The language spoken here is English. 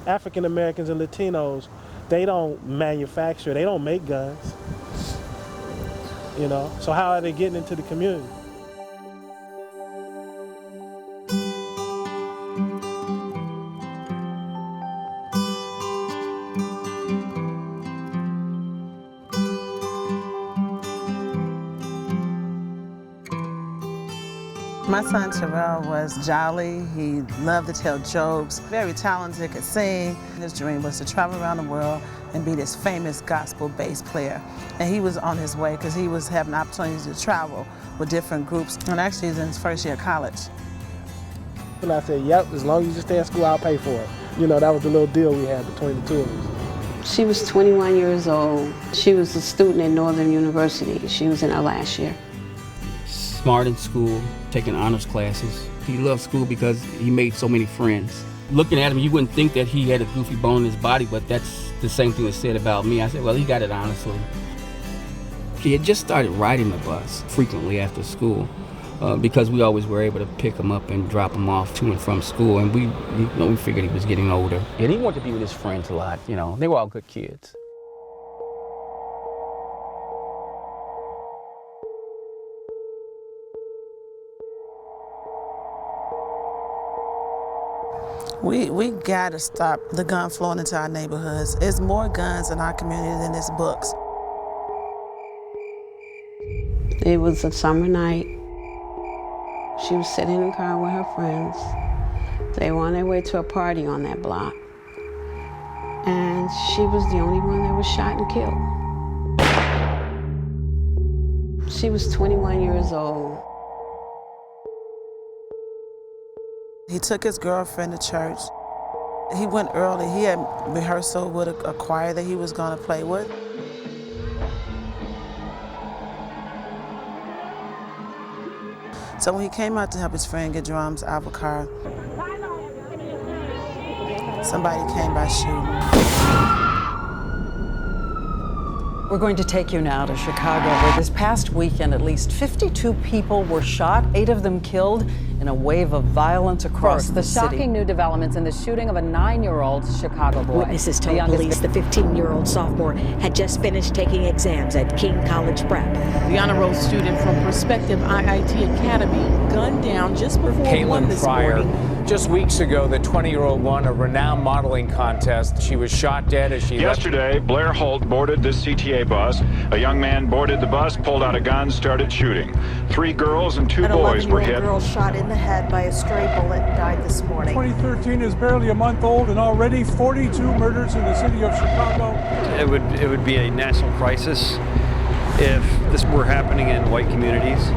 African Americans and Latinos, they don't manufacture, they don't make guns. You know, so how are they getting into the community? My son Terrell was jolly. He loved to tell jokes, very talented, could sing. His dream was to travel around the world and be this famous gospel bass player. And he was on his way because he was having opportunities to travel with different groups. And actually he's in his first year of college. And I said, yep, as long as you stay at school, I'll pay for it. You know, that was the little deal we had between the two of us. She was 21 years old. She was a student at Northern University. She was in her last year. Smart in school, taking honors classes. He loved school because he made so many friends. Looking at him, you wouldn't think that he had a goofy bone in his body, but that's the same thing that's said about me. I said, well, he got it honestly. He had just started riding the bus frequently after school because we always were able to pick him up and drop him off to and from school, and we figured he was getting older. And he wanted to be with his friends a lot, you know. They were all good kids. We gotta stop the gun flowing into our neighborhoods. There's more guns in our community than there's books. It was a summer night. She was sitting in the car with her friends. They were on their way to a party on that block. And she was the only one that was shot and killed. She was 21 years old. He took his girlfriend to church. He went early. He had rehearsal with a choir that he was going to play with. So when he came out to help his friend get drums out of a car, somebody came by shooting. We're going to take you now to Chicago, where this past weekend at least 52 people were shot, 8 of them killed, in a wave of violence across the city. Shocking new developments in the shooting of a 9-year-old Chicago boy. Witnesses told police the 15-year-old sophomore had just finished taking exams at King College Prep. The honor roll student from Prospective IIT Academy gunned down just before 1 this morning. Just weeks ago, the 20-year-old won a renowned modeling contest. She was shot dead as she Yesterday, Blair Holt boarded the CTA bus. A young man boarded the bus, pulled out a gun, started shooting. 3 girls and 2 boys were hit. An 11-year-old girl shot in the head by a stray bullet and died this morning. 2013 is barely a month old, and already 42 murders in the city of Chicago. It would be a national crisis if this were happening in white communities.